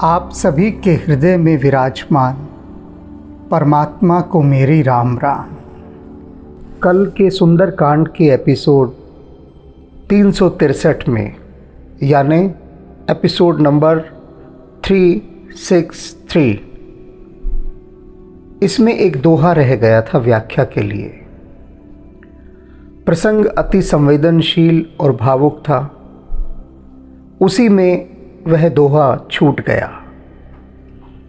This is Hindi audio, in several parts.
आप सभी के हृदय में विराजमान परमात्मा को मेरी राम राम। कल के सुंदरकांड के एपिसोड 363 में यानी एपिसोड नंबर 363, इसमें एक दोहा रह गया था व्याख्या के लिए। प्रसंग अति संवेदनशील और भावुक था, उसी में वह दोहा छूट गया।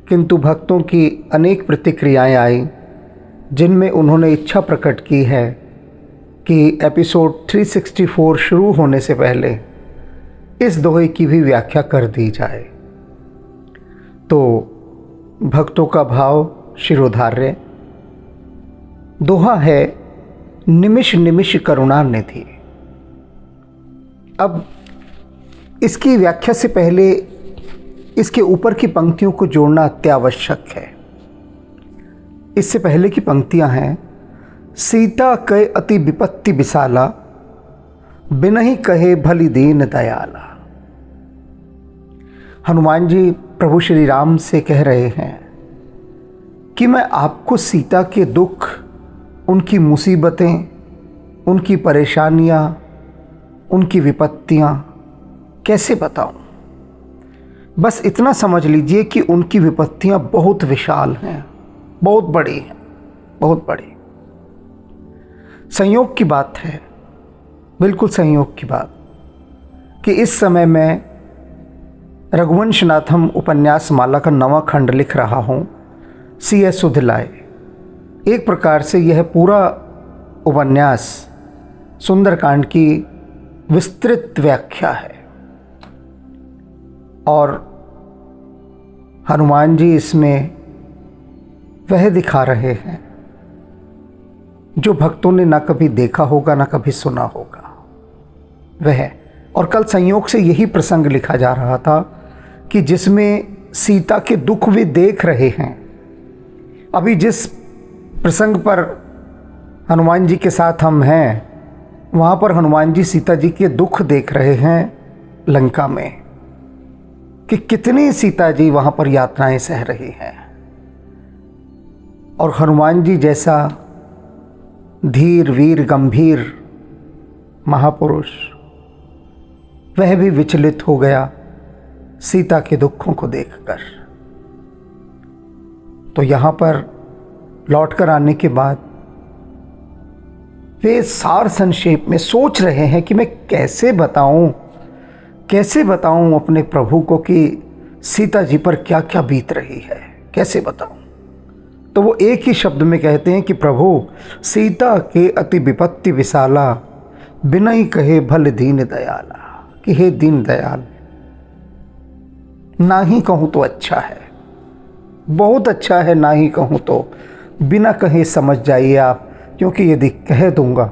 किंतु भक्तों की अनेक प्रतिक्रियाएं आई जिनमें उन्होंने इच्छा प्रकट की है कि एपिसोड 364 शुरू होने से पहले इस दोहे की भी व्याख्या कर दी जाए। तो भक्तों का भाव शिरोधार्य। दोहा है निमिष निमिष करुणा निधि। अब इसकी व्याख्या से पहले इसके ऊपर की पंक्तियों को जोड़ना अत्यावश्यक है। इससे पहले की पंक्तियां हैं, सीता कहे अति विपत्ति विशाला, बिनहि कहे भली दीन दयाला। हनुमान जी प्रभु श्री राम से कह रहे हैं कि मैं आपको सीता के दुख, उनकी मुसीबतें, उनकी परेशानियां, उनकी विपत्तियां कैसे बताऊं। बस इतना समझ लीजिए कि उनकी विपत्तियां बहुत विशाल हैं, बहुत बड़ी हैं, बहुत बड़ी। संयोग की बात है, बिल्कुल संयोग की बात, कि इस समय मैं रघुवंशनाथम उपन्यास माला का 9वां खंड लिख रहा हूं, C.S. सुधिलाए। एक प्रकार से यह पूरा उपन्यास सुंदरकांड की विस्तृत व्याख्या है और हनुमान जी इसमें वह दिखा रहे हैं जो भक्तों ने ना कभी देखा होगा ना कभी सुना होगा वह। और कल संयोग से यही प्रसंग लिखा जा रहा था कि जिसमें सीता के दुख वे देख रहे हैं। अभी जिस प्रसंग पर हनुमान जी के साथ हम हैं, वहाँ पर हनुमान जी सीता जी के दुख देख रहे हैं लंका में, कि कितनी सीता जी वहाँ पर यातनाएं सह रही हैं। और हनुमान जी जैसा धीर वीर गंभीर महापुरुष, वह भी विचलित हो गया सीता के दुखों को देखकर। तो यहाँ पर लौटकर आने के बाद वे सार संक्षेप में सोच रहे हैं कि मैं कैसे बताऊं अपने प्रभु को कि सीता जी पर क्या क्या बीत रही है, कैसे बताऊं। तो वो एक ही शब्द में कहते हैं कि प्रभु सीता के अति विपत्ति विशाला, बिनहि कहे भल दीन दयाला। कि हे दीन दयाल, ना ही कहूं तो अच्छा है, बहुत अच्छा है, ना ही कहूं तो बिना कहे समझ जाइए आप, क्योंकि यदि कह दूंगा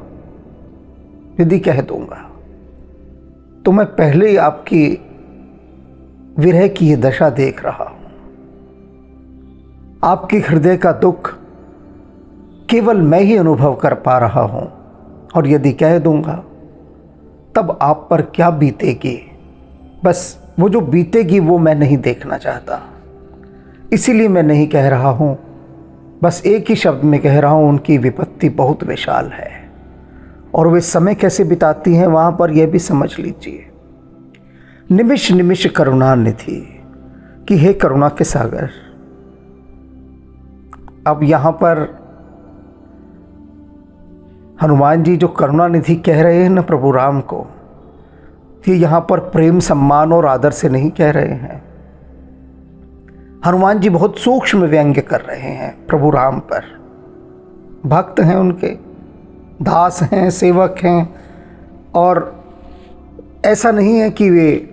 तो मैं पहले ही आपकी विरह की ये दशा देख रहा हूं। आपके हृदय का दुख केवल मैं ही अनुभव कर पा रहा हूं, और यदि कह दूंगा तब आप पर क्या बीतेगी, बस वो जो बीतेगी वो मैं नहीं देखना चाहता। इसीलिए मैं नहीं कह रहा हूं, बस एक ही शब्द में कह रहा हूं, उनकी विपत्ति बहुत विशाल है। और वे समय कैसे बिताती हैं वहाँ पर, यह भी समझ लीजिए। निमिष निमिष करुणा निधि, कि हे करुणा के सागर। अब यहाँ पर हनुमान जी जो करुणा निधि कह रहे हैं ना प्रभु राम को, ये यहाँ पर प्रेम सम्मान और आदर से नहीं कह रहे हैं। हनुमान जी बहुत सूक्ष्म व्यंग्य कर रहे हैं प्रभु राम पर। भक्त हैं उनके, दास हैं, सेवक हैं, और ऐसा नहीं है कि वे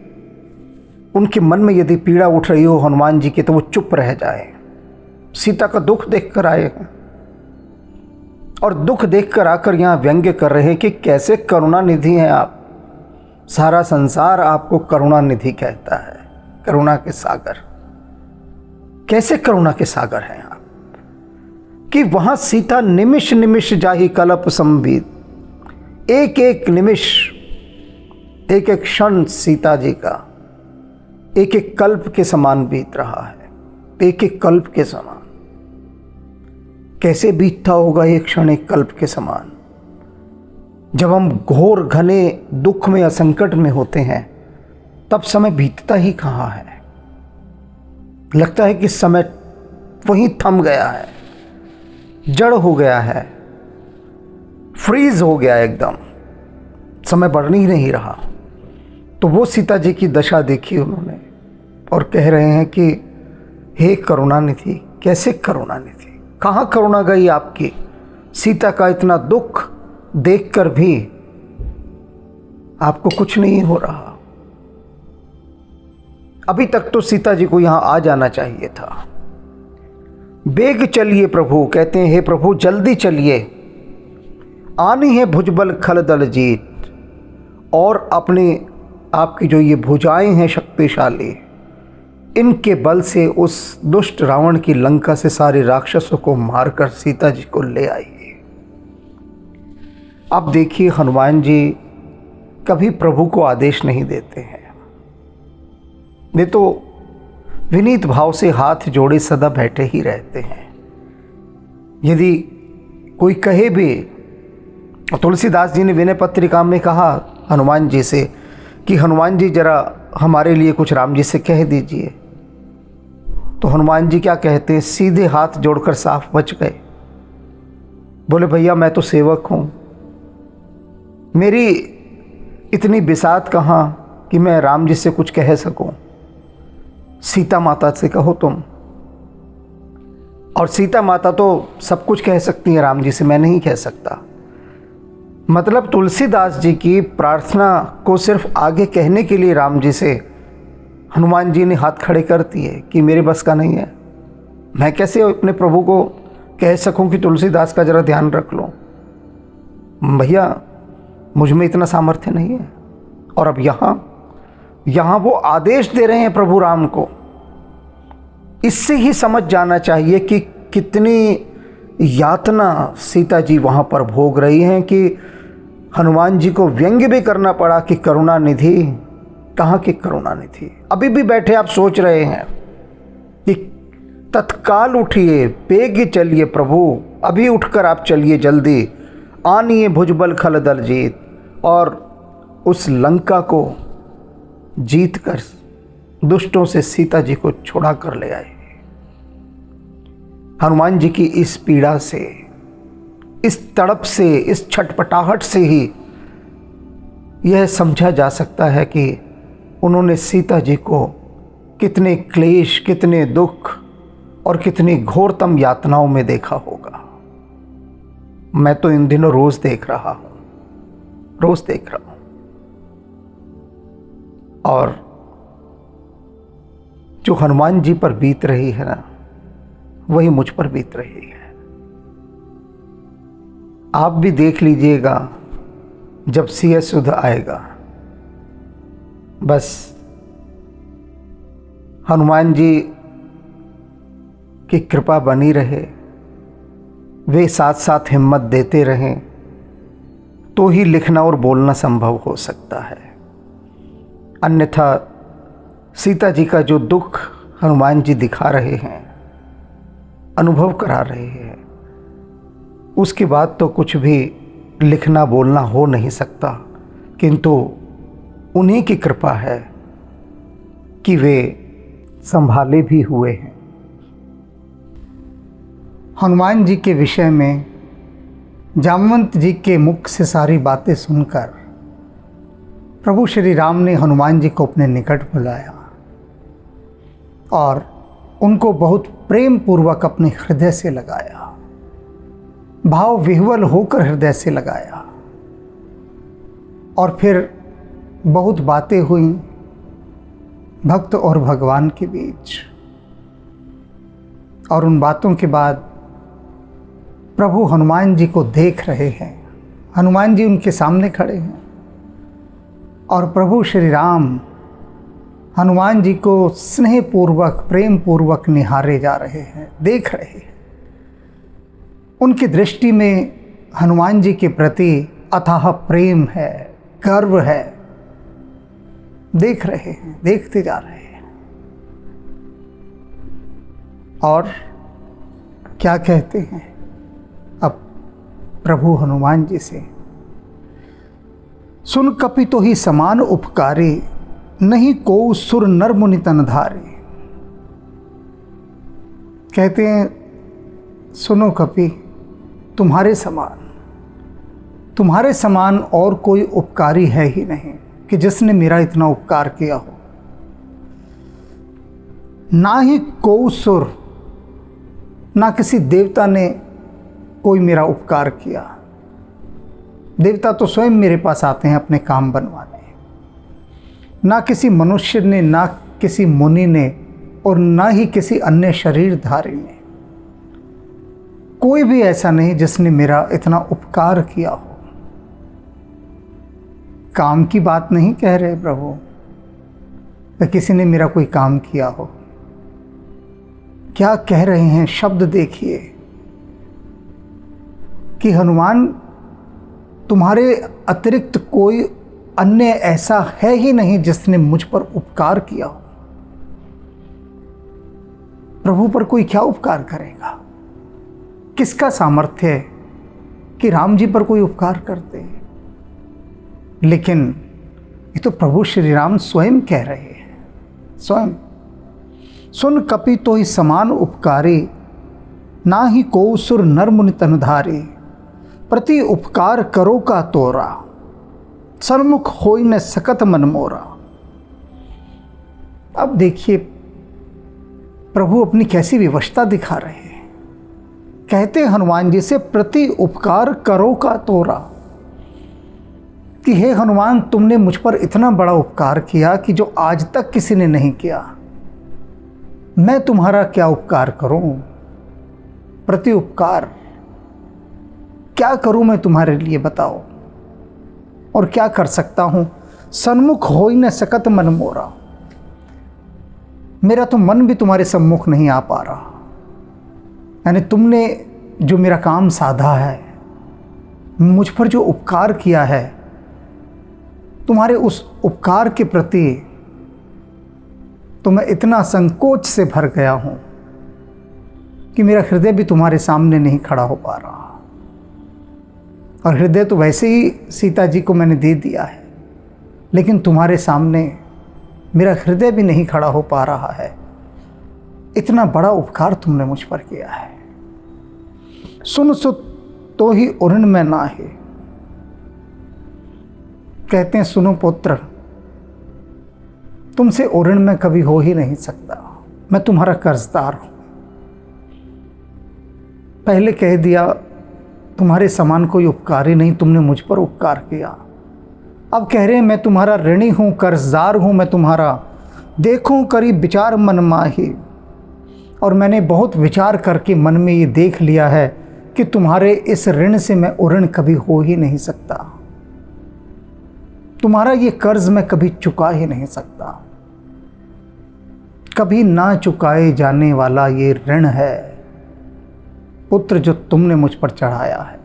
उनके मन में यदि पीड़ा उठ रही हो हनुमान जी की तो वो चुप रह जाए। सीता का दुख देखकर आए हैं और दुख देखकर आकर यहाँ व्यंग्य कर रहे हैं कि कैसे करुणा निधि हैं आप। सारा संसार आपको करुणा निधि कहता है, करुणा के सागर। कैसे करुणा के सागर हैं आप, कि वहां सीता निमिष निमिष जाहि कलप संबित। एक एक निमिष, एक एक क्षण सीता जी का एक एक कल्प के समान बीत रहा है, एक एक कल्प के समान। कैसे बीतता होगा एक क्षण एक कल्प के समान। जब हम घोर घने दुख में या संकट में होते हैं तब समय बीतता ही कहाँ है। लगता है कि समय वहीं थम गया है, जड़ हो गया है, फ्रीज हो गया एकदम, समय बढ़ ही नहीं रहा। तो वो सीता जी की दशा देखी उन्होंने और कह रहे हैं कि हे करुणानिधि, कैसे करुणानिधि, कहाँ करुणा गई आपकी। सीता का इतना दुख देखकर भी आपको कुछ नहीं हो रहा। अभी तक तो सीता जी को यहां आ जाना चाहिए था। बेग चलिए प्रभु, कहते हैं हे प्रभु जल्दी चलिए, आनी है भुजबल खल दल जीत। और अपने आपकी जो ये भुजाएं हैं शक्तिशाली, इनके बल से उस दुष्ट रावण की लंका से सारे राक्षसों को मारकर सीता जी को ले आइए। अब देखिए हनुमान जी कभी प्रभु को आदेश नहीं देते हैं, वे तो विनीत भाव से हाथ जोड़े सदा बैठे ही रहते हैं। यदि कोई कहे भी, तुलसीदास जी ने विनय पत्रिका में कहा हनुमान जी से कि हनुमान जी जरा हमारे लिए कुछ राम जी से कह दीजिए, तो हनुमान जी क्या कहते हैं, सीधे हाथ जोड़कर साफ बच गए। बोले भैया मैं तो सेवक हूँ, मेरी इतनी बिसात कहाँ कि मैं राम जी से कुछ कह सकूं। सीता माता से कहो तुम। और सीता माता तो सब कुछ कह सकती है, राम जी से मैं नहीं कह सकता। मतलब तुलसीदास जी की प्रार्थना को सिर्फ आगे कहने के लिए राम जी से हनुमान जी ने हाथ खड़े कर दिए कि मेरे बस का नहीं है, मैं कैसे अपने प्रभु को कह सकूं कि तुलसीदास का जरा ध्यान रख लो। भैया मुझ में इतना सामर्थ्य नहीं है। और अब यहाँ वो आदेश दे रहे हैं प्रभु राम को। इससे ही समझ जाना चाहिए कि कितनी यातना सीता जी वहाँ पर भोग रही हैं कि हनुमान जी को व्यंग्य भी करना पड़ा कि करुणानिधि, कहाँ की करुणानिधि। अभी भी बैठे आप सोच रहे हैं कि तत्काल उठिए, बेग चलिए प्रभु, अभी उठकर आप चलिए जल्दी, आनिए भुजबल खल दल जीत, और उस लंका को जीत कर दुष्टों से सीता जी को छुड़ा कर ले आए। हनुमान जी की इस पीड़ा से, इस तड़प से, इस छटपटाहट से ही यह समझा जा सकता है कि उन्होंने सीता जी को कितने क्लेश, कितने दुख और कितनी घोरतम यातनाओं में देखा होगा। मैं तो इन दिनों रोज देख रहा हूं, रोज देख रहा हूं। और जो हनुमान जी पर बीत रही है ना, वही मुझ पर बीत रही है। आप भी देख लीजिएगा जब CS युद्ध आएगा, बस हनुमान जी की कृपा बनी रहे, वे साथ साथ हिम्मत देते रहें, तो ही लिखना और बोलना संभव हो सकता है। अन्यथा सीता जी का जो दुख हनुमान जी दिखा रहे हैं, अनुभव करा रहे हैं, उसके बाद तो कुछ भी लिखना बोलना हो नहीं सकता। किंतु उन्हीं की कृपा है कि वे संभाले भी हुए हैं। हनुमान जी के विषय में जामवंत जी के मुख से सारी बातें सुनकर प्रभु श्री राम ने हनुमान जी को अपने निकट बुलाया और उनको बहुत प्रेम पूर्वक अपने हृदय से लगाया, भाव विह्वल होकर हृदय से लगाया। और फिर बहुत बातें हुई भक्त और भगवान के बीच। और उन बातों के बाद प्रभु हनुमान जी को देख रहे हैं, हनुमान जी उनके सामने खड़े हैं और प्रभु श्री राम हनुमान जी को स्नेहपूर्वक, प्रेम पूर्वक निहारे जा रहे हैं, देख रहे हैं। उनकी दृष्टि में हनुमान जी के प्रति अथाह प्रेम है, गर्व है। देख रहे हैं, देखते जा रहे हैं। और क्या कहते हैं अब प्रभु हनुमान जी से, सुन कपि तो ही समान उपकारी, नहीं को सुर नर मुनि तन धारे। कहते हैं सुनो कपि, तुम्हारे समान और कोई उपकारी है ही नहीं कि जिसने मेरा इतना उपकार किया हो। ना ही को सुर, ना किसी देवता ने कोई मेरा उपकार किया। देवता तो स्वयं मेरे पास आते हैं अपने काम बनवाने। ना किसी मनुष्य ने, ना किसी मुनि ने, और ना ही किसी अन्य शरीरधारी ने। कोई भी ऐसा नहीं जिसने मेरा इतना उपकार किया हो। काम की बात नहीं कह रहे प्रभु कि किसी ने मेरा कोई काम किया हो। क्या कह रहे हैं शब्द देखिए कि हनुमान, तुम्हारे अतिरिक्त कोई अन्य ऐसा है ही नहीं जिसने मुझ पर उपकार किया हो। प्रभु पर कोई क्या उपकार करेगा? किसका सामर्थ्य है कि राम जी पर कोई उपकार करते? लेकिन ये तो प्रभु श्री राम स्वयं कह रहे हैं, स्वयं, सुन कपि तो ही समान उपकारी, ना ही को सुर नर मुनि तन धारे। प्रति उपकार करो का तोरा, सन्मुख होई न सकत मन मोरा। अब देखिए प्रभु अपनी कैसी विवशता दिखा रहे हैं। कहते हनुमान जी से, प्रति उपकार करो का तोरा, कि हे हनुमान, तुमने मुझ पर इतना बड़ा उपकार किया कि जो आज तक किसी ने नहीं किया। मैं तुम्हारा क्या उपकार करूं? प्रति उपकार क्या करूं मैं तुम्हारे लिए, बताओ। और क्या कर सकता हूं? सन्मुख हो ही न सकत मन मोरा, मेरा तो मन भी तुम्हारे सम्मुख नहीं आ पा रहा। यानी तुमने जो मेरा काम साधा है, मुझ पर जो उपकार किया है, तुम्हारे उस उपकार के प्रति तो मैं इतना संकोच से भर गया हूं कि मेरा हृदय भी तुम्हारे सामने नहीं खड़ा हो पा रहा। और हृदय तो वैसे ही सीता जी को मैंने दे दिया है, लेकिन तुम्हारे सामने मेरा हृदय भी नहीं खड़ा हो पा रहा है। इतना बड़ा उपकार तुमने मुझ पर किया है। सुन सुत तो ही उरण में ना है। कहते हैं सुनो पुत्र, तुमसे उरण में कभी हो ही नहीं सकता। मैं तुम्हारा कर्जदार हूं। पहले कह दिया तुम्हारे समान कोई उपकारी नहीं, तुमने मुझ पर उपकार किया। अब कह रहे हैं मैं तुम्हारा ऋणी हूं, कर्जदार हूं मैं तुम्हारा। देखूं करी विचार मन माही, और मैंने बहुत विचार करके मन में ये देख लिया है कि तुम्हारे इस ऋण से मैं उऋण कभी हो ही नहीं सकता। तुम्हारा ये कर्ज मैं कभी चुका ही नहीं सकता। कभी ना चुकाए जाने वाला ये ऋण है पुत्र, जो तुमने मुझ पर चढ़ाया है,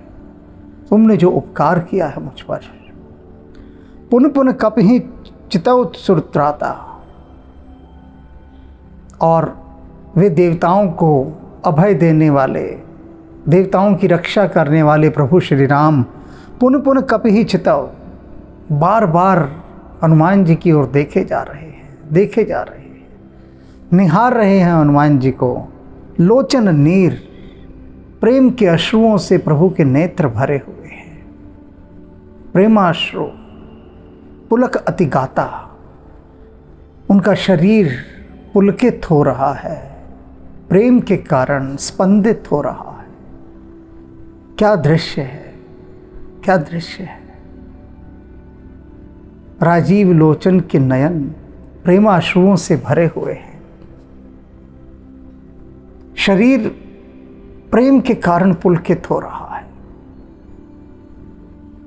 तुमने जो उपकार किया है मुझ पर। पुन पुन कपि चितौ सुरत्राता। और वे देवताओं को अभय देने वाले, देवताओं की रक्षा करने वाले प्रभु श्री राम पुन पुन कपि चितौ, बार बार हनुमान जी की ओर देखे जा रहे हैं, निहार रहे हैं हनुमान जी को। लोचन नीर, प्रेम के अश्रुओं से प्रभु के नेत्र भरे हुए हैं। प्रेमाश्रु पुलक अति गाता, उनका शरीर पुलकित हो रहा है, प्रेम के कारण स्पंदित हो रहा है। क्या दृश्य है, क्या दृश्य है। राजीव लोचन के नयन प्रेमाश्रुओं से भरे हुए हैं। शरीर प्रेम के कारण पुलकित हो रहा है।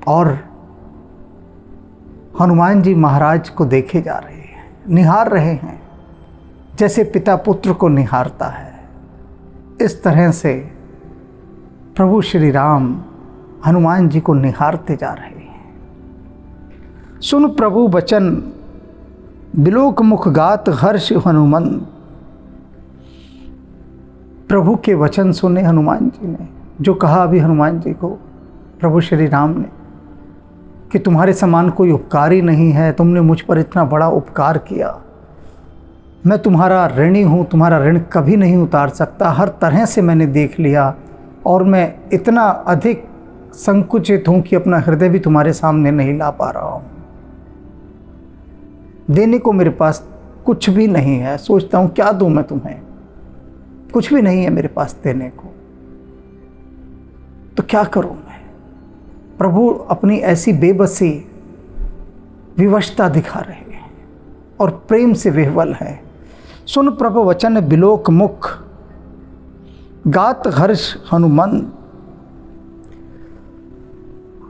और हनुमान जी महाराज को देखे जा रहे हैं, निहार रहे हैं, जैसे पिता पुत्र को निहारता है। इस तरह से प्रभु श्री राम हनुमान जी को निहारते जा रहे हैं। सुन प्रभु वचन बिलोक मुख गात हर्ष हनुमंत। प्रभु के वचन सुने हनुमान जी ने, जो कहा अभी हनुमान जी को प्रभु श्री राम ने कि तुम्हारे समान कोई उपकारी नहीं है, तुमने मुझ पर इतना बड़ा उपकार किया, मैं तुम्हारा ऋणी हूँ, तुम्हारा ऋण कभी नहीं उतार सकता, हर तरह से मैंने देख लिया और मैं इतना अधिक संकुचित हूँ कि अपना हृदय भी तुम्हारे सामने नहीं ला पा रहा हूँ। देने को मेरे पास कुछ भी नहीं है, सोचता हूँ क्या दूँ मैं तुम्हें, कुछ भी नहीं है मेरे पास देने को, तो क्या करूँ मैं। प्रभु अपनी ऐसी बेबसी विवशता दिखा रहे हैं और प्रेम से विह्वल है। सुन प्रभु वचन बिलोक मुख, गात हर्ष हनुमान।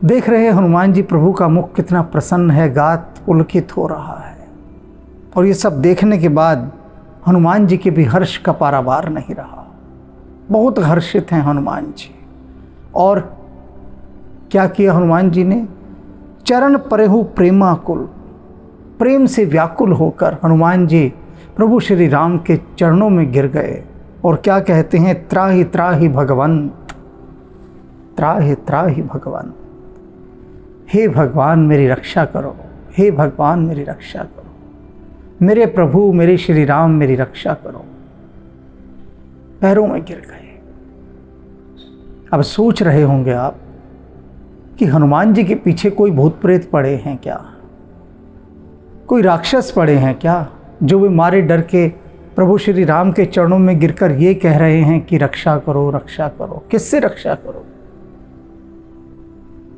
देख रहे हैं हनुमान जी प्रभु का मुख कितना प्रसन्न है, गात पुलकित हो रहा है। और ये सब देखने के बाद हनुमान जी के भी हर्ष का पारावार नहीं रहा, बहुत हर्षित हैं हनुमान जी। और क्या किया हनुमान जी ने, चरण परेहु प्रेमाकुल, प्रेम से व्याकुल होकर हनुमान जी प्रभु श्री राम के चरणों में गिर गए और क्या कहते हैं, त्राहि त्राहि भगवंत, त्राहि त्राहि भगवंत, हे भगवान मेरी रक्षा करो, हे भगवान मेरी रक्षा करो, मेरे प्रभु मेरे श्री राम मेरी रक्षा करो। पैरों में गिर गए। अब सोच रहे होंगे आप कि हनुमान जी के पीछे कोई भूत प्रेत पड़े हैं क्या, कोई राक्षस पड़े हैं क्या, जो वे मारे डर के प्रभु श्री राम के चरणों में गिरकर ये कह रहे हैं कि रक्षा करो रक्षा करो। किससे रक्षा करो,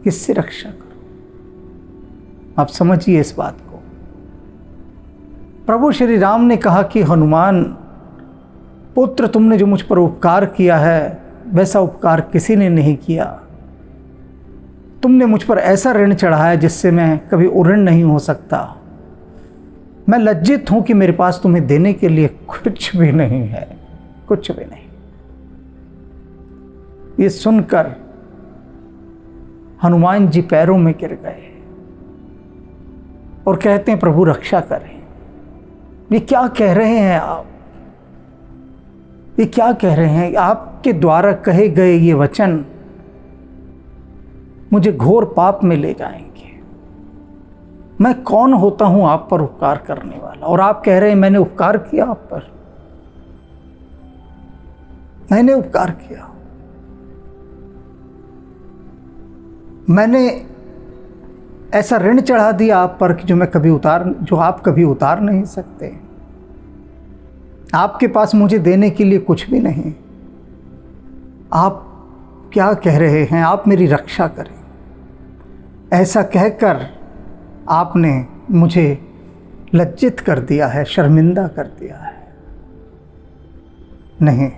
किससे रक्षा करो। आप समझिए इस बात को। प्रभु श्री राम ने कहा कि हनुमान पुत्र, तुमने जो मुझ पर उपकार किया है वैसा उपकार किसी ने नहीं किया। तुमने मुझ पर ऐसा ऋण चढ़ाया जिससे मैं कभी उऋण नहीं हो सकता। मैं लज्जित हूं कि मेरे पास तुम्हें देने के लिए कुछ भी नहीं है, कुछ भी नहीं। ये सुनकर हनुमान जी पैरों में गिर गए और कहते हैं प्रभु रक्षा करें। ये क्या कह रहे हैं आप, ये क्या कह रहे हैं। आपके द्वारा कहे गए ये वचन मुझे घोर पाप में ले जाएंगे। मैं कौन होता हूं आप पर उपकार करने वाला, और आप कह रहे हैं मैंने उपकार किया आप पर, मैंने उपकार किया, मैंने ऐसा ऋण चढ़ा दिया आप पर कि जो आप कभी उतार नहीं सकते। आपके पास मुझे देने के लिए कुछ भी नहीं। आप क्या कह रहे हैं, आप मेरी रक्षा करें। ऐसा कहकर आपने मुझे लज्जित कर दिया है, शर्मिंदा कर दिया है। नहीं,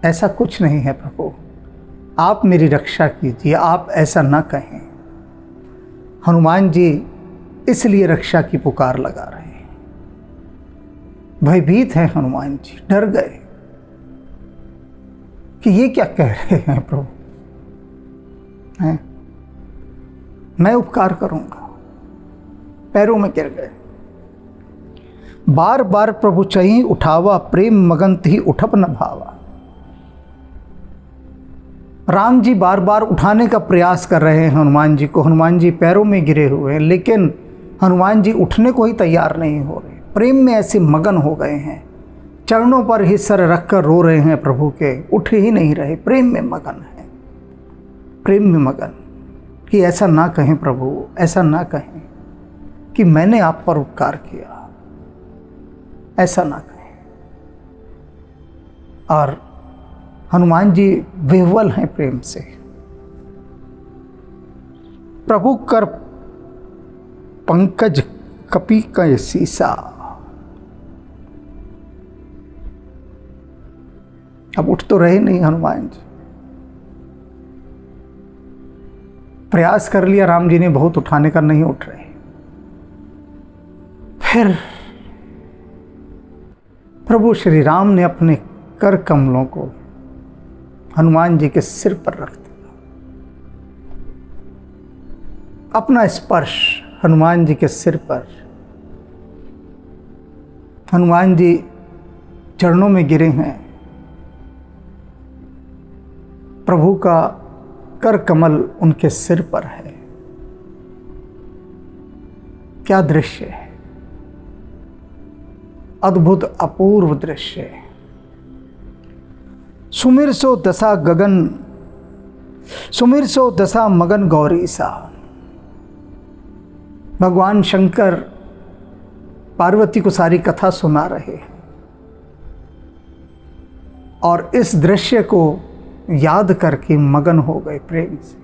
ऐसा कुछ नहीं है प्रभु, आप मेरी रक्षा कीजिए, आप ऐसा ना कहें। हनुमान जी इसलिए रक्षा की पुकार लगा रहे हैं। भयभीत हैं हनुमान जी, डर गए कि ये क्या कह रहे हैं प्रभु हैं? मैं उपकार करूंगा। पैरों में गिर गए। बार बार प्रभु चही उठावा, प्रेम मगन ही उठप न भावा। राम जी बार बार उठाने का प्रयास कर रहे हैं हनुमान जी को। हनुमान जी पैरों में गिरे हुए हैं, लेकिन हनुमान जी उठने को ही तैयार नहीं हो रहे। प्रेम में ऐसे मगन हो गए हैं, चरणों पर ही सर रखकर रो रहे हैं प्रभु के, उठ ही नहीं रहे। प्रेम में मगन है, प्रेम में मगन। कि ऐसा ना कहें प्रभु, ऐसा ना कहें कि मैंने आप पर उपकार किया, ऐसा ना कहें। और हनुमान जी विह्वल हैं प्रेम से। प्रभु कर पंकज कपि का सीसा। अब उठ तो रहे नहीं हनुमान जी। प्रयास कर लिया राम जी ने बहुत उठाने का, नहीं उठ रहे। फिर प्रभु श्री राम ने अपने कर कमलों को हनुमान जी के सिर पर रख दिया। अपना स्पर्श हनुमान जी के सिर पर। हनुमान जी चरणों में गिरे हैं प्रभु का कर कमल उनके सिर पर है। क्या दृश्य है, अद्भुत अपूर्व दृश्य है। सुमिर सो दशा गगन, सुमिर सो दशा मगन गौरी सा। भगवान शंकर पार्वती को सारी कथा सुना रहे हैं और इस दृश्य को याद करके मगन हो गए, प्रेम से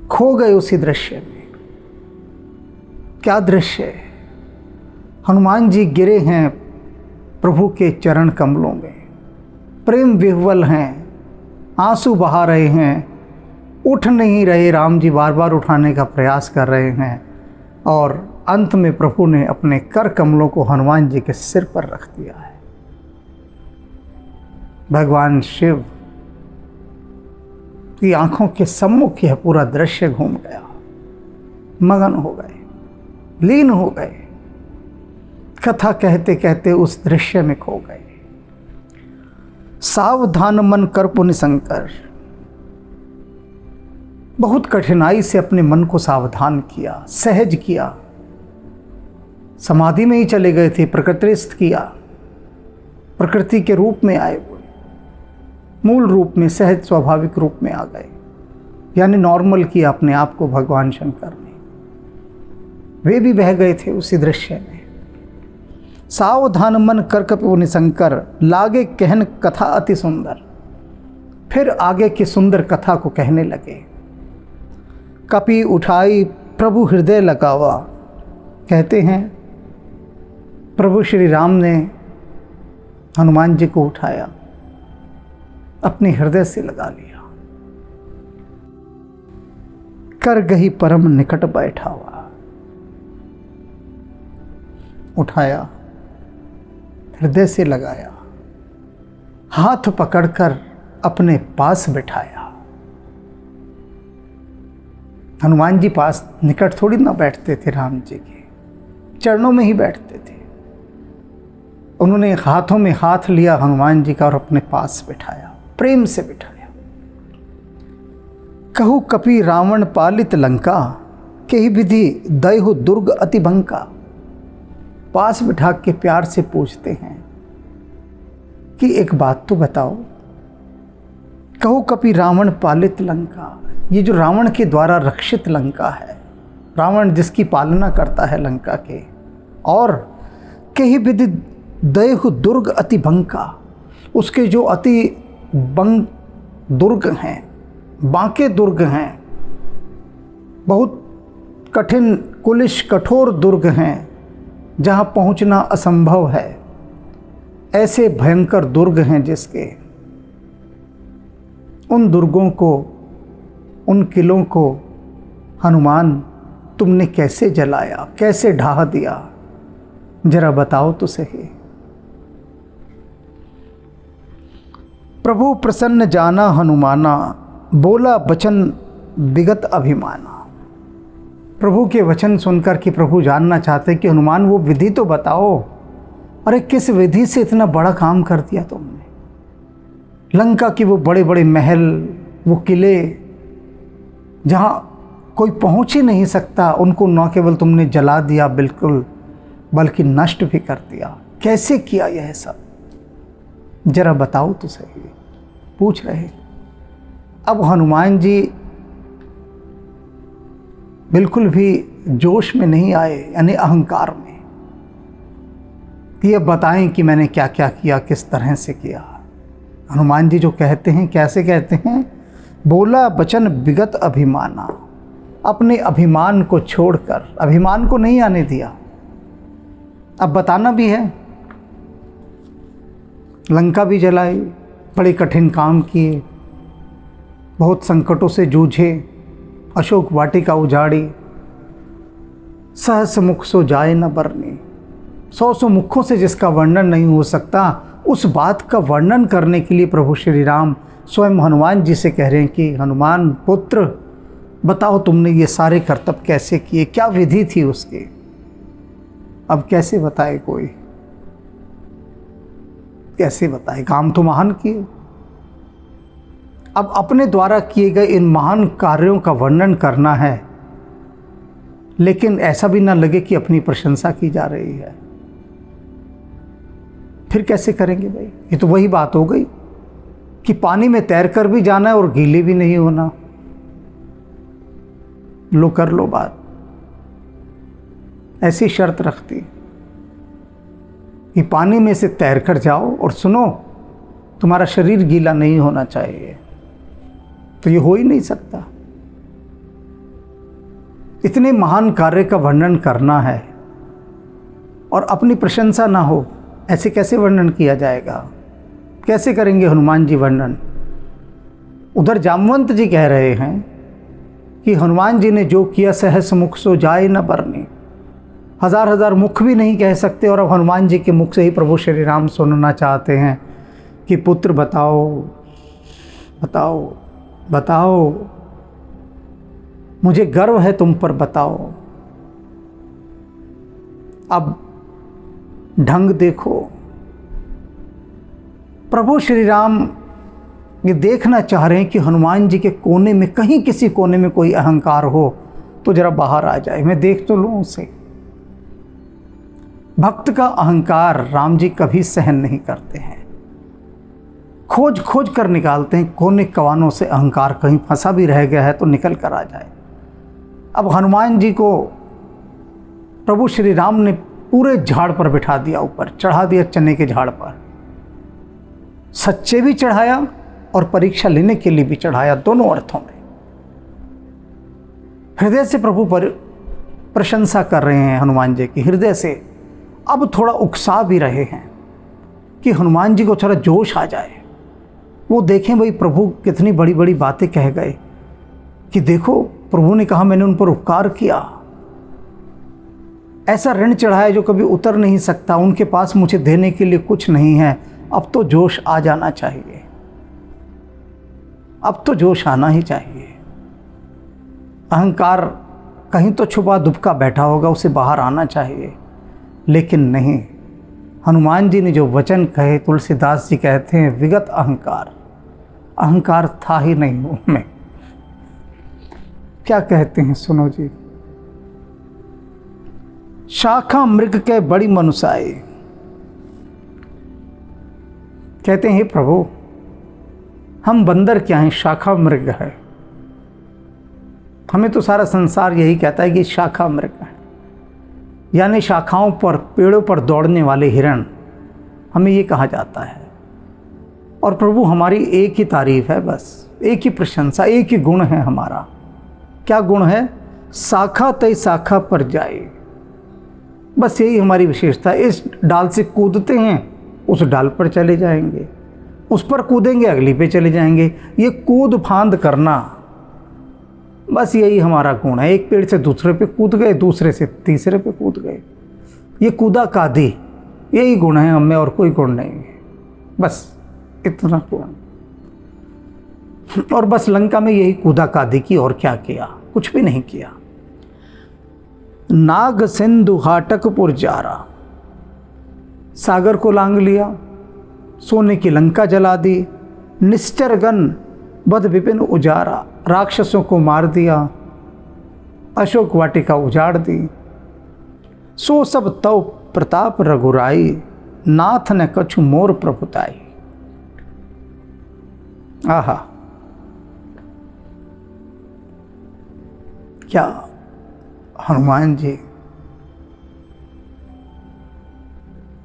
खो गए उसी दृश्य में। क्या दृश्य है, हनुमान जी गिरे हैं प्रभु के चरण कमलों में, प्रेम विह्वल हैं, आंसू बहा रहे हैं, उठ नहीं रहे। राम जी बार बार उठाने का प्रयास कर रहे हैं और अंत में प्रभु ने अपने कर कमलों को हनुमान जी के सिर पर रख दिया है। भगवान शिव की आंखों के सम्मुख यह पूरा दृश्य घूम गया, मगन हो गए, लीन हो गए, कथा कहते कहते उस दृश्य में खो गए। सावधान मन कर पुनि शंकर, बहुत कठिनाई से अपने मन को सावधान किया, सहज किया। समाधि में ही चले गए थे, प्रकृतिस्थ किया, प्रकृति के रूप में आए हुए, मूल रूप में, सहज स्वाभाविक रूप में आ गए, यानी नॉर्मल किया अपने आप को भगवान शंकर ने। वे भी बह गए थे उसी दृश्य में। सावधान मन कर पुनि शंकर, लागे कहन कथा अति सुंदर। फिर आगे की सुंदर कथा को कहने लगे। कपि उठाई प्रभु हृदय लगावा, कहते हैं प्रभु श्री राम ने हनुमान जी को उठाया, अपने हृदय से लगा लिया। कर गही परम निकट बैठा हुआ, उठाया, हृदय से लगाया, हाथ पकड़कर अपने पास बिठाया। हनुमान जी पास निकट थोड़ी ना बैठते थे, राम जी के चरणों में ही बैठते थे। उन्होंने हाथों में हाथ लिया हनुमान जी का और अपने पास बिठाया, प्रेम से बिठाया। कहु कपि रावण पालित लंका, केहि विधि दयहु दुर्ग अति भंका। पास बिठा के प्यार से पूछते हैं कि एक बात तो बताओ, कहु कपि रावण पालित लंका, ये जो रावण के द्वारा रक्षित लंका है, रावण जिसकी पालना करता है लंका के, और केहि विधि दयहु दुर्ग अति भंका, उसके जो अति बंग दुर्ग हैं, बांके दुर्ग हैं, बहुत कठिन कुलिश कठोर दुर्ग हैं, जहाँ पहुँचना असंभव है, ऐसे भयंकर दुर्ग हैं जिसके, उन दुर्गों को, उन किलों को हनुमान तुमने कैसे जलाया, कैसे ढहा दिया, जरा बताओ तो सही। प्रभु प्रसन्न जाना हनुमाना, बोला वचन विगत अभिमाना। प्रभु के वचन सुनकर कि प्रभु जानना चाहते कि हनुमान वो विधि तो बताओ, अरे किस विधि से इतना बड़ा काम कर दिया तुमने। लंका की वो बड़े बड़े महल, वो किले जहाँ कोई पहुँच ही नहीं सकता, उनको न केवल तुमने जला दिया बिल्कुल, बल्कि नष्ट भी कर दिया। कैसे किया यह सब, जरा बताओ तो सही, पूछ रहे। अब हनुमान जी बिल्कुल भी जोश में नहीं आए, यानी अहंकार में, ये बताएं कि मैंने क्या क्या किया, किस तरह से किया। हनुमान जी जो कहते हैं, कैसे कहते हैं, बोला वचन विगत अभिमाना, अपने अभिमान को छोड़कर, अभिमान को नहीं आने दिया। अब बताना भी है, लंका भी जलाई, बड़े कठिन काम किए, बहुत संकटों से जूझे, अशोक वाटिका उजाड़ी, सहस मुख सो जाए न बरनी। 100 मुखों से जिसका वर्णन नहीं हो सकता, उस बात का वर्णन करने के लिए प्रभु श्री राम स्वयं हनुमान जी से कह रहे हैं कि हनुमान पुत्र, बताओ तुमने ये सारे कर्तव्य कैसे किए, क्या विधि थी उसकी। अब कैसे बताए कोई, कैसे बताए, काम तो महान किए। अब अपने द्वारा किए गए इन महान कार्यों का वर्णन करना है, लेकिन ऐसा भी ना लगे कि अपनी प्रशंसा की जा रही है। फिर कैसे करेंगे भाई? ये तो वही बात हो गई कि पानी में तैरकर भी जाना है और गीले भी नहीं होना। लो कर लो बात, ऐसी शर्त रखती कि पानी में से तैरकर जाओ और सुनो, तुम्हारा शरीर गीला नहीं होना चाहिए। तो ये हो ही नहीं सकता। इतने महान कार्य का वर्णन करना है और अपनी प्रशंसा ना हो, ऐसे कैसे वर्णन किया जाएगा? कैसे करेंगे हनुमान जी वर्णन? उधर जामवंत जी कह रहे हैं कि हनुमान जी ने जो किया सहस मुख सो जाए न बरने। हजार हजार मुख भी नहीं कह सकते, और अब हनुमान जी के मुख से ही प्रभु श्री राम सुनना चाहते हैं कि पुत्र बताओ बताओ बताओ, मुझे गर्व है तुम पर, बताओ। अब ढंग देखो, प्रभु श्री राम ये देखना चाह रहे हैं कि हनुमान जी के कोने में, कहीं किसी कोने में कोई अहंकार हो तो जरा बाहर आ जाए, मैं देख तो लूं उसे। भक्त का अहंकार राम जी कभी सहन नहीं करते हैं, खोज खोज कर निकालते हैं कोने कवानों से अहंकार, कहीं फंसा भी रह गया है तो निकल कर आ जाए। अब हनुमान जी को प्रभु श्री राम ने पूरे झाड़ पर बिठा दिया, ऊपर चढ़ा दिया, चने के झाड़ पर। सच्चे भी चढ़ाया और परीक्षा लेने के लिए भी चढ़ाया, दोनों अर्थों में। हृदय से प्रभु पर प्रशंसा कर रहे हैं हनुमान जी की, हृदय से। अब थोड़ा उकसा भी रहे हैं कि हनुमान जी को थोड़ा जोश आ जाए, वो देखें भाई प्रभु कितनी बड़ी बड़ी बातें कह गए, कि देखो प्रभु ने कहा मैंने उन पर उपकार किया, ऐसा ऋण चढ़ाया जो कभी उतर नहीं सकता, उनके पास मुझे देने के लिए कुछ नहीं है। अब तो जोश आ जाना चाहिए, अब तो जोश आना ही चाहिए। अहंकार कहीं तो छुपा दुबका बैठा होगा, उसे बाहर आना चाहिए, लेकिन नहीं। हनुमान जी ने जो वचन कहे, तुलसीदास जी कहते हैं विगत अहंकार, अहंकार था ही नहीं उनमें। क्या कहते हैं सुनो जी। शाखा मृग के बड़ी मनुसाई, कहते हैं हे प्रभु हम बंदर क्या हैं, शाखा मृग है। हमें तो सारा संसार यही कहता है कि शाखा मृग है, यानी शाखाओं पर, पेड़ों पर दौड़ने वाले हिरण, हमें ये कहा जाता है। और प्रभु हमारी एक ही तारीफ है, बस एक ही प्रशंसा, एक ही गुण है हमारा। क्या गुण है? शाखा तय शाखा पर जाए, बस यही हमारी विशेषता है। इस डाल से कूदते हैं, उस डाल पर चले जाएंगे, उस पर कूदेंगे, अगली पे चले जाएंगे। ये कूद फांद करना, बस यही हमारा गुण है। एक पेड़ से दूसरे पे कूद गए, दूसरे से तीसरे पे कूद गए, ये कूदा कादी, यही गुण है हमें, और कोई गुण नहीं है, बस इतना गुण। और बस लंका में यही कूदा कादी की, और क्या किया? कुछ भी नहीं किया। नाग सिंधु हाटकपुर जारा, सागर को लांग लिया, सोने की लंका जला दी, निश्चर गण बद विपिन उजारा, राक्षसों को मार दिया, अशोक वाटिका उजाड़ दी। सो सब तव प्रताप रघुराई, नाथ न कछु मोर प्रभुताई। आहा, क्या हनुमान जी,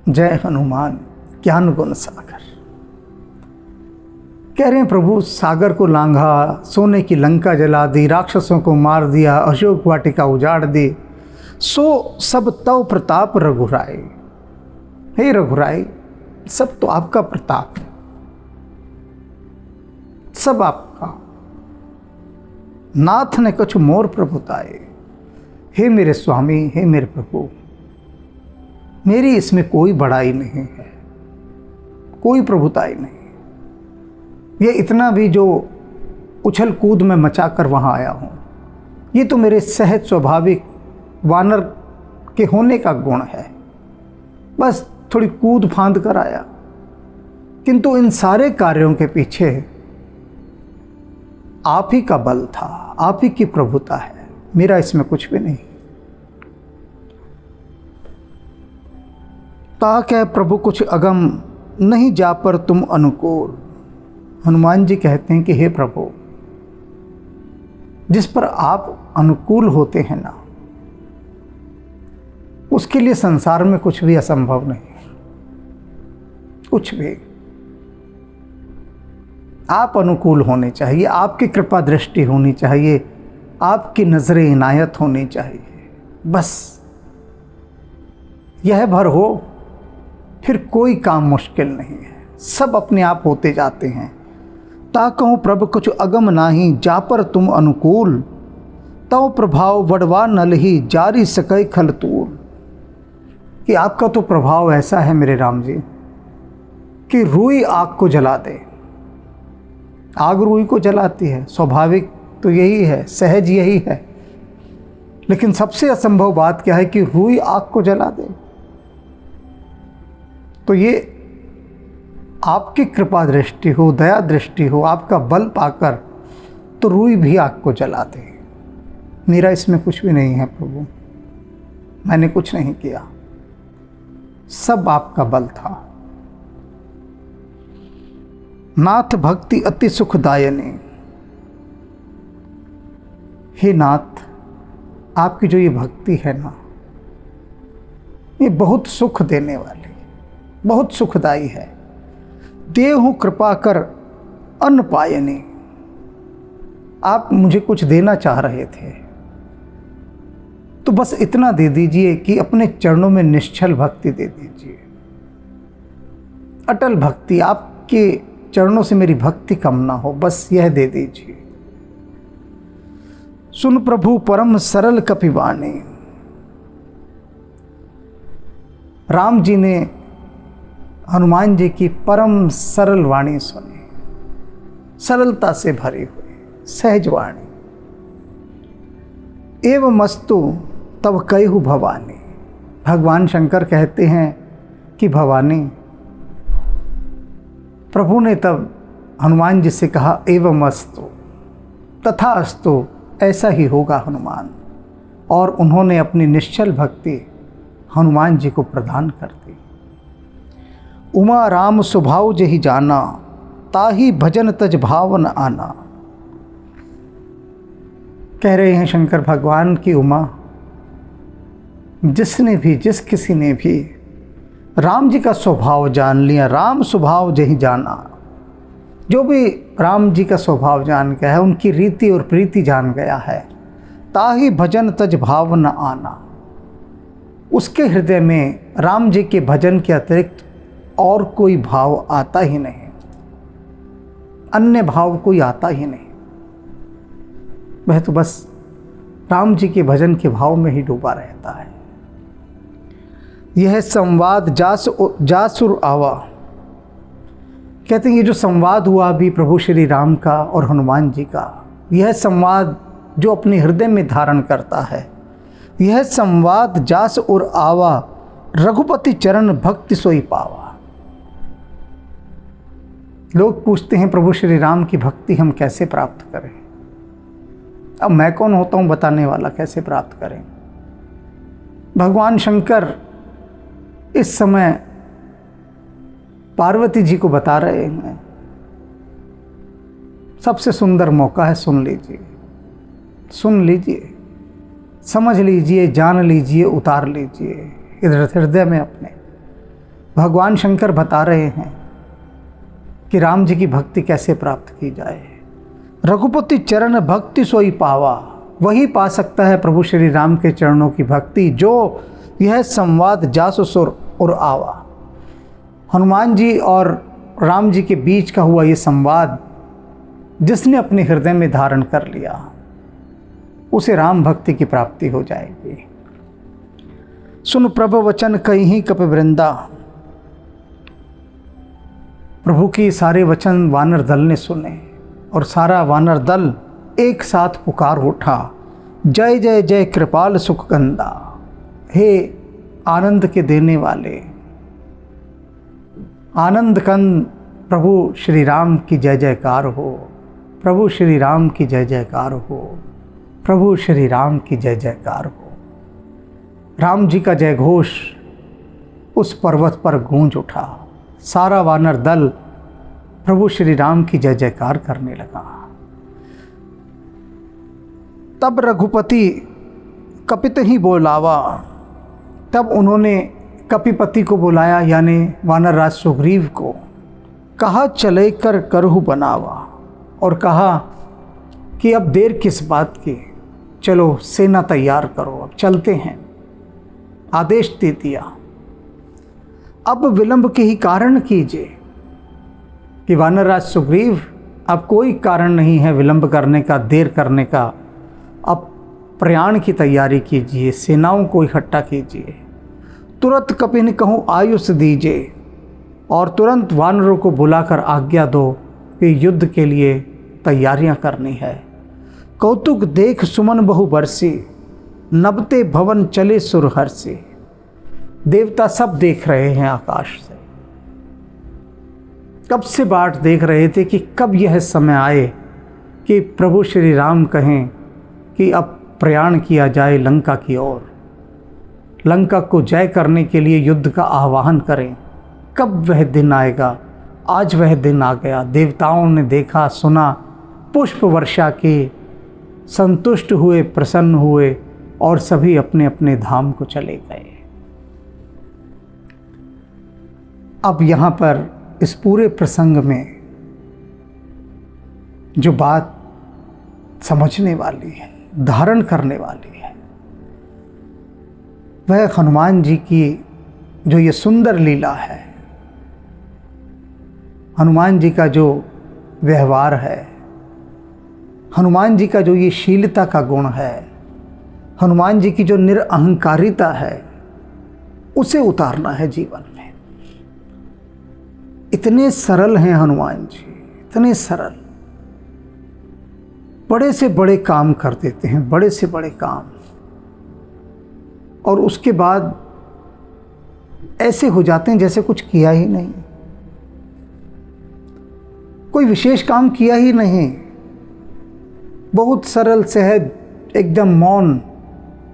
जय हनुमान ज्ञान गुण सागर। कह रहे हैं प्रभु सागर को लांघा, सोने की लंका जला दी, राक्षसों को मार दिया, अशोक वाटिका उजाड़ दी। सो सब तव प्रताप रघुराई, हे रघुराई, सब तो आपका प्रताप है, सब आपका। नाथ ने कुछ मोर प्रभुताए, हे मेरे स्वामी, हे मेरे प्रभु, मेरी इसमें कोई बड़ाई नहीं है, कोई प्रभुताई नहीं। ये इतना भी जो उछल कूद में मचा कर वहाँ आया हूँ, ये तो मेरे सहज स्वाभाविक वानर के होने का गुण है, बस थोड़ी कूद फांद कर आया। किंतु इन सारे कार्यों के पीछे आप ही का बल था, आप ही की प्रभुता है, मेरा इसमें कुछ भी नहीं। ताक है प्रभु कुछ अगम, नहीं जा पर तुम अनुकूल। हनुमान जी कहते हैं कि हे प्रभु, जिस पर आप अनुकूल होते हैं ना, उसके लिए संसार में कुछ भी असंभव नहीं, कुछ भी। आप अनुकूल होने चाहिए, आपकी कृपा दृष्टि होनी चाहिए, आपकी नजरें इनायत होनी चाहिए, बस यह भर हो, फिर कोई काम मुश्किल नहीं है, सब अपने आप होते जाते हैं। ताकहूँ प्रभु कुछ अगम नाही, जा पर तुम अनुकूल। तव प्रभाव वडवा नल ही, जारी सकै खलतूल। कि आपका तो प्रभाव ऐसा है मेरे राम जी कि रुई आग को जला दे। आग रुई को जलाती है, स्वाभाविक तो यही है, सहज यही है। लेकिन सबसे असंभव बात क्या है कि रुई आग को जला दे। तो ये आपकी कृपा दृष्टि हो, दया दृष्टि हो, आपका बल पाकर तो रुई भी आग को जला दे। मेरा इसमें कुछ भी नहीं है प्रभु, मैंने कुछ नहीं किया, सब आपका बल था। नाथ भक्ति अति सुखदायनी। हे नाथ, आपकी जो ये भक्ति है ना, ये बहुत सुख देने वाली, बहुत सुखदाई है। देहु कृपा कर अन्न पायनी। आप मुझे कुछ देना चाह रहे थे तो बस इतना दे दीजिए कि अपने चरणों में निश्चल भक्ति दे दीजिए, अटल भक्ति। आपके चरणों से मेरी भक्ति कम ना हो, बस यह दे दीजिए। सुन प्रभु परम सरल कपिवाणी। राम जी ने हनुमान जी की परम सरल वाणी सुनी, सरलता से भरी हुई सहज वाणी। एवं मस्तु तब कहु भवानी। भगवान शंकर कहते हैं कि भवानी, प्रभु ने तब हनुमान जी से कहा एवं मस्तु, तथा अस्तु, ऐसा ही होगा हनुमान। और उन्होंने अपनी निश्चल भक्ति हनुमान जी को प्रदान कर दी। उमा राम स्वभाव जहि जाना, ताही भजन तज भावन आना। कह रहे हैं शंकर भगवान की उमा, जिसने भी, जिस किसी ने भी राम जी का स्वभाव जान लिया, राम स्वभाव जहि जाना, जो भी राम जी का स्वभाव जान गया है, उनकी रीति और प्रीति जान गया है, ताही भजन तज भावन आना। उसके हृदय में राम जी के भजन के अतिरिक्त और कोई भाव आता ही नहीं, अन्य भाव कोई आता ही नहीं। वह तो बस राम जी के भजन के भाव में ही डूबा रहता है। यह संवाद जासुर आवा। कहते हैं ये जो संवाद हुआ अभी प्रभु श्री राम का और हनुमान जी का, यह संवाद जो अपने हृदय में धारण करता है, यह संवाद जास और आवा, रघुपति चरण भक्ति सोई पावा। लोग पूछते हैं प्रभु श्री राम की भक्ति हम कैसे प्राप्त करें। अब मैं कौन होता हूँ बताने वाला, कैसे प्राप्त करें। भगवान शंकर इस समय पार्वती जी को बता रहे हैं, सबसे सुंदर मौका है, सुन लीजिए, सुन लीजिए, समझ लीजिए, जान लीजिए, उतार लीजिए इधर हृदय में अपने। भगवान शंकर बता रहे हैं कि राम जी की भक्ति कैसे प्राप्त की जाए। रघुपति चरण भक्ति सोई पावा। वही पा सकता है प्रभु श्री राम के चरणों की भक्ति जो यह संवाद जासुर और आवा। हनुमान जी और राम जी के बीच का हुआ ये संवाद जिसने अपने हृदय में धारण कर लिया, उसे राम भक्ति की प्राप्ति हो जाएगी। सुन प्रभु वचन कहीं कपि वृंदा। प्रभु की सारे वचन वानर दल ने सुने और सारा वानर दल एक साथ पुकार उठा, जय जय जय कृपाल सुखगंदा। हे आनंद के देने वाले, आनंद कंद प्रभु श्री राम की जय जयकार हो। प्रभु श्री राम की जय जयकार हो, प्रभु श्री राम की जय जयकार हो। राम जी का जय घोष उस पर्वत पर गूंज उठा। सारा वानर दल प्रभु श्री राम की जय जयकार करने लगा। तब रघुपति कपित ही बोलावा, तब उन्होंने कपिपति को बुलाया, यानी वानर राज सुग्रीव को। कहा चले कर करहु बनावा, और कहा कि अब देर किस बात की, चलो सेना तैयार करो, अब चलते हैं। आदेश दे दिया। अब विलंब के ही कारण कीजिए कि वानर राज सुग्रीव, अब कोई कारण नहीं है विलंब करने का, देर करने का। अब प्रयाण की तैयारी कीजिए, सेनाओं को इकट्ठा कीजिए। तुरंत कपिन कहूँ आयुष दीजिए, और तुरंत वानरों को बुलाकर आज्ञा दो कि युद्ध के लिए तैयारियां करनी है। कौतुक देख सुमन बहु बरसी, नबते भवन चले सुरहर्षि। देवता सब देख रहे हैं आकाश से, कब से बाट देख रहे थे कि कब यह समय आए कि प्रभु श्री राम कहें कि अब प्रयाण किया जाए लंका की ओर, लंका को जय करने के लिए युद्ध का आह्वान करें। कब वह दिन आएगा? आज वह दिन आ गया। देवताओं ने देखा, सुना, पुष्प वर्षा की, संतुष्ट हुए, प्रसन्न हुए, और सभी अपने अपने धाम को चले गए। अब यहाँ पर इस पूरे प्रसंग में जो बात समझने वाली है, धारण करने वाली है, वह हनुमान जी की जो ये सुंदर लीला है, हनुमान जी का जो व्यवहार है, हनुमान जी का जो ये शीलता का गुण है, हनुमान जी की जो निरअहंकारिता है, उसे उतारना है जीवन में। इतने सरल हैं हनुमान जी, इतने सरल, बड़े से बड़े काम कर देते हैं, बड़े से बड़े काम, और उसके बाद ऐसे हो जाते हैं जैसे कुछ किया ही नहीं, कोई विशेष काम किया ही नहीं। बहुत सरल सहज, एकदम मौन,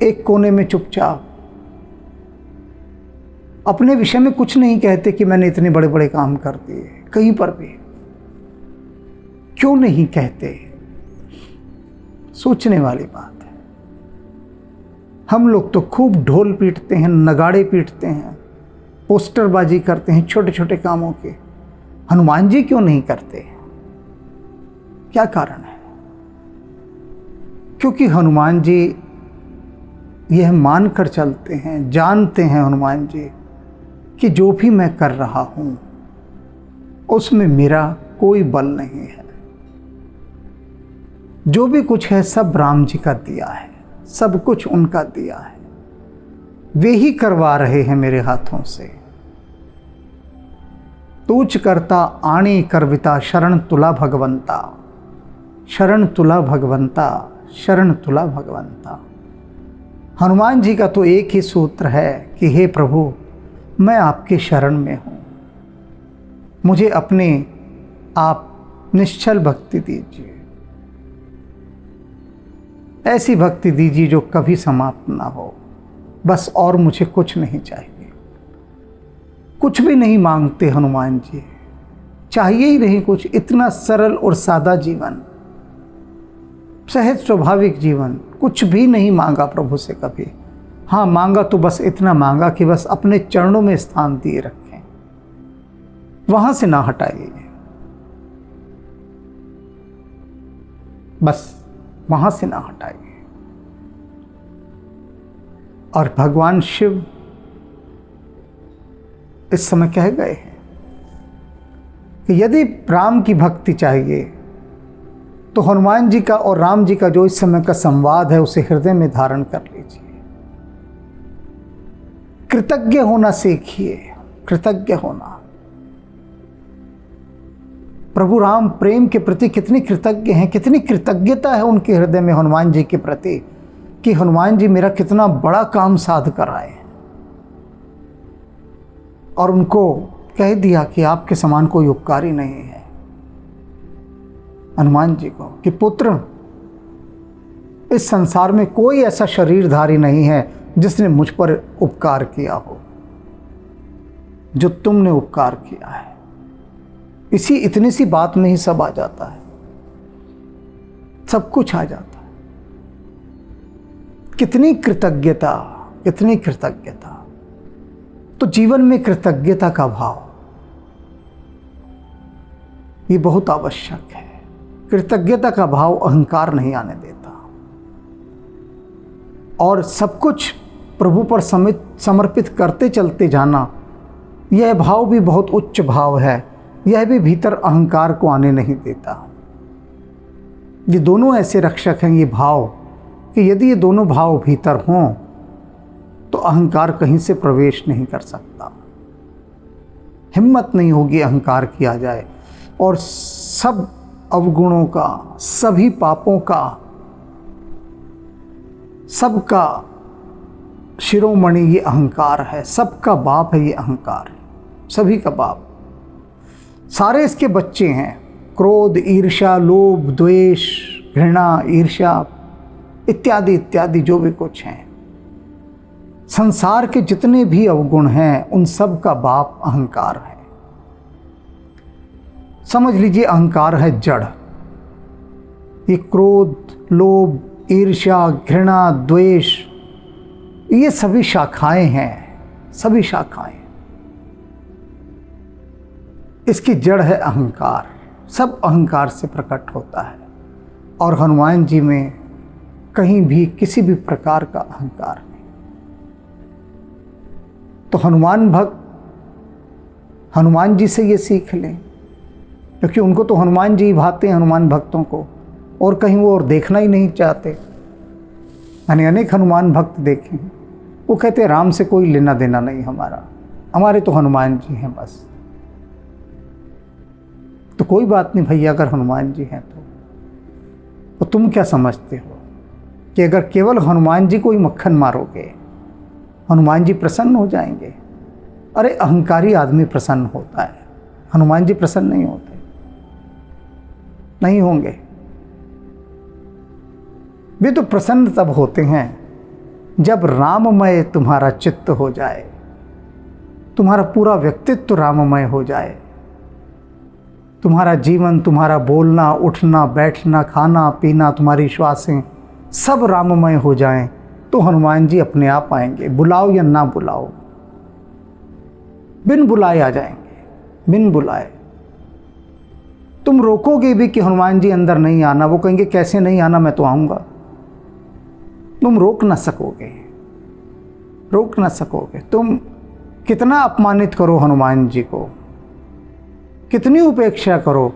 एक कोने में चुपचाप, अपने विषय में कुछ नहीं कहते कि मैंने इतने बड़े बड़े काम कर दिए। कहीं पर भी क्यों नहीं कहते? सोचने वाली बात है। हम लोग तो खूब ढोल पीटते हैं, नगाड़े पीटते हैं, पोस्टरबाजी करते हैं छोटे छोटे कामों के। हनुमान जी क्यों नहीं करते? क्या कारण है? क्योंकि हनुमान जी यह मान कर चलते हैं, जानते हैं हनुमान जी कि जो भी मैं कर रहा हूं उसमें मेरा कोई बल नहीं है। जो भी कुछ है सब राम जी का दिया है, सब कुछ उनका दिया है, वे ही करवा रहे हैं मेरे हाथों से। तूच करता आणी करविता, शरण तुला भगवंता, शरण तुला भगवंता, शरण तुला भगवंता। हनुमान जी का तो एक ही सूत्र है कि हे प्रभु, मैं आपके शरण में हूँ, मुझे अपने आप निश्चल भक्ति दीजिए, ऐसी भक्ति दीजिए जो कभी समाप्त ना हो। बस और मुझे कुछ नहीं चाहिए। कुछ भी नहीं मांगते हनुमान जी, चाहिए ही नहीं कुछ। इतना सरल और सादा जीवन, सहज स्वाभाविक जीवन, कुछ भी नहीं मांगा प्रभु से कभी। हाँ, मांगा तो बस इतना मांगा कि बस अपने चरणों में स्थान दिए रखें, वहां से ना हटाइए, बस वहां से ना हटाइए। और भगवान शिव इस समय कह गए हैं कि यदि राम की भक्ति चाहिए तो हनुमान जी का और राम जी का जो इस समय का संवाद है उसे हृदय में धारण कर लीजिए। कृतज्ञ होना सीखिए, कृतज्ञ होना। प्रभु राम प्रेम के प्रति कितने कृतज्ञ हैं, कितनी कृतज्ञता है उनके हृदय में हनुमान जी के प्रति कि हनुमान जी मेरा कितना बड़ा काम साध कर आए, और उनको कह दिया कि आपके समान कोई उपकारी नहीं है। हनुमान जी को कि पुत्र, इस संसार में कोई ऐसा शरीरधारी नहीं है जिसने मुझ पर उपकार किया हो जो तुमने उपकार किया है। इसी इतनी सी बात में ही सब आ जाता है, सब कुछ आ जाता है। कितनी कृतज्ञता, कितनी कृतज्ञता। तो जीवन में कृतज्ञता का भाव ये बहुत आवश्यक है। कृतज्ञता का भाव अहंकार नहीं आने देता, और सब कुछ प्रभु पर समर्पित करते चलते जाना, यह भाव भी बहुत उच्च भाव है। यह भी भीतर अहंकार को आने नहीं देता। ये दोनों ऐसे रक्षक हैं, ये भाव, कि यदि ये दोनों भाव भीतर हों तो अहंकार कहीं से प्रवेश नहीं कर सकता। हिम्मत नहीं होगी अहंकार किया जाए, और सब अवगुणों का, सभी पापों का, सबका शिरोमणि ये अहंकार है। सबका बाप है ये अहंकार, सभी का बाप। सारे इसके बच्चे हैं। क्रोध, ईर्ष्या, लोभ, द्वेष, घृणा, ईर्ष्या इत्यादि इत्यादि जो भी कुछ हैं, संसार के जितने भी अवगुण हैं, उन सब का बाप अहंकार है। समझ लीजिए अहंकार है जड़। ये क्रोध, लोभ, ईर्ष्या, घृणा, द्वेष, ये सभी शाखाएं हैं, सभी शाखाएं। इसकी जड़ है अहंकार। सब अहंकार से प्रकट होता है, और हनुमान जी में कहीं भी किसी भी प्रकार का अहंकार नहीं। तो हनुमान भक्त हनुमान जी से ये सीख लें, क्योंकि उनको तो हनुमान जी भाते हैं, हनुमान भक्तों को, और कहीं वो और देखना ही नहीं चाहते। मैंने अनेक हनुमान भक्त देखे हैं, वो कहते हैं राम से कोई लेना देना नहीं हमारा, हमारे तो हनुमान जी हैं बस। तो कोई बात नहीं भैया, अगर हनुमान जी हैं तो तुम क्या समझते हो कि अगर केवल हनुमान जी को ही मक्खन मारोगे, हनुमान जी प्रसन्न हो जाएंगे? अरे अहंकारी आदमी प्रसन्न होता है, हनुमान जी प्रसन्न नहीं होते, नहीं होंगे। वे तो प्रसन्न तब होते हैं जब राममय तुम्हारा चित्त हो जाए, तुम्हारा पूरा व्यक्तित्व राममय हो जाए, तुम्हारा जीवन, तुम्हारा बोलना, उठना, बैठना, खाना पीना, तुम्हारी श्वासें सब राममय हो जाएं, तो हनुमान जी अपने आप आएंगे। बुलाओ या ना बुलाओ, बिन बुलाए आ जाएंगे, बिन बुलाए। तुम रोकोगे भी कि हनुमान जी अंदर नहीं आना, वो कहेंगे कैसे नहीं आना, मैं तो आऊँगा। तुम रोक ना सकोगे, रोक ना सकोगे। तुम कितना अपमानित करो हनुमान जी को, कितनी उपेक्षा करो,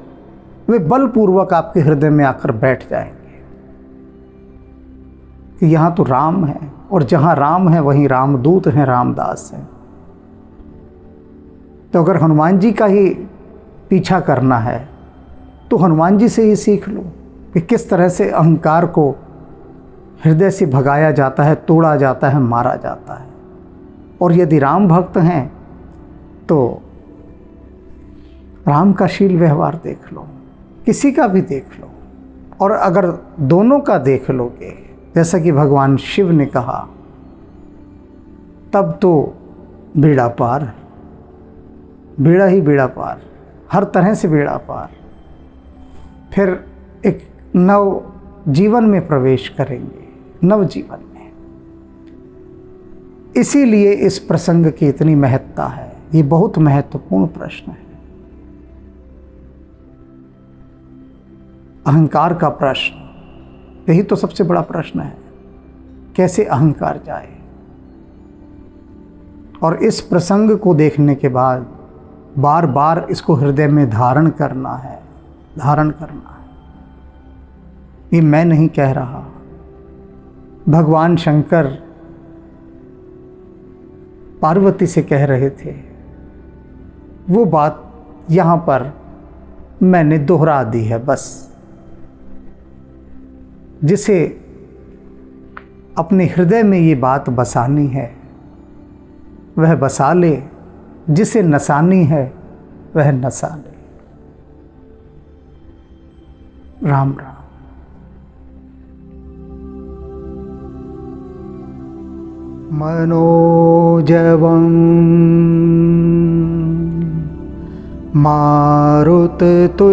वे बलपूर्वक आपके हृदय में आकर बैठ जाएंगे कि यहाँ तो राम है, और जहाँ राम है वहीं रामदूत हैं, रामदास हैं। तो अगर हनुमान जी का ही पीछा करना है तो हनुमान जी से ही सीख लो कि किस तरह से अहंकार को हृदय से भगाया जाता है, तोड़ा जाता है, मारा जाता है। और यदि राम भक्त हैं तो राम का शील व्यवहार देख लो, किसी का भी देख लो। और अगर दोनों का देख लोगे, जैसा कि भगवान शिव ने कहा, तब तो बेड़ा पार, बेड़ा ही बेड़ा पार, हर तरह से बेड़ा पार। फिर एक नव जीवन में प्रवेश करेंगे, नव जीवन में। इसीलिए इस प्रसंग की इतनी महत्ता है। ये बहुत महत्वपूर्ण प्रश्न है, अहंकार का प्रश्न। यही तो सबसे बड़ा प्रश्न है, कैसे अहंकार जाए। और इस प्रसंग को देखने के बाद बार बार इसको हृदय में धारण करना है, धारण करना है। ये मैं नहीं कह रहा, भगवान शंकर पार्वती से कह रहे थे। वो बात यहाँ पर मैंने दोहरा दी है बस। जिसे अपने हृदय में ये बात बसानी है वह बसा ले, जिसे नसानी है वह नसा ले। राम राम। मनोजवं मारुततुल्यवेगं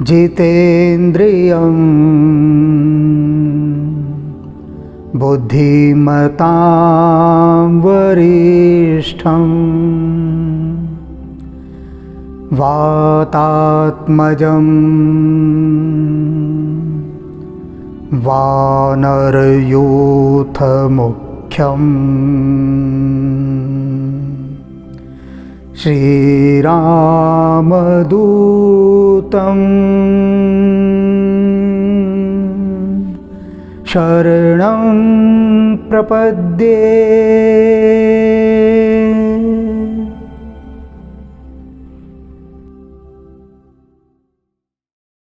जितेन्द्रियं बुद्धिमतां वरिष्ठं वातात्मजं वानरयूथमुख्यं श्रीरामदूतं शरणं प्रपद्ये।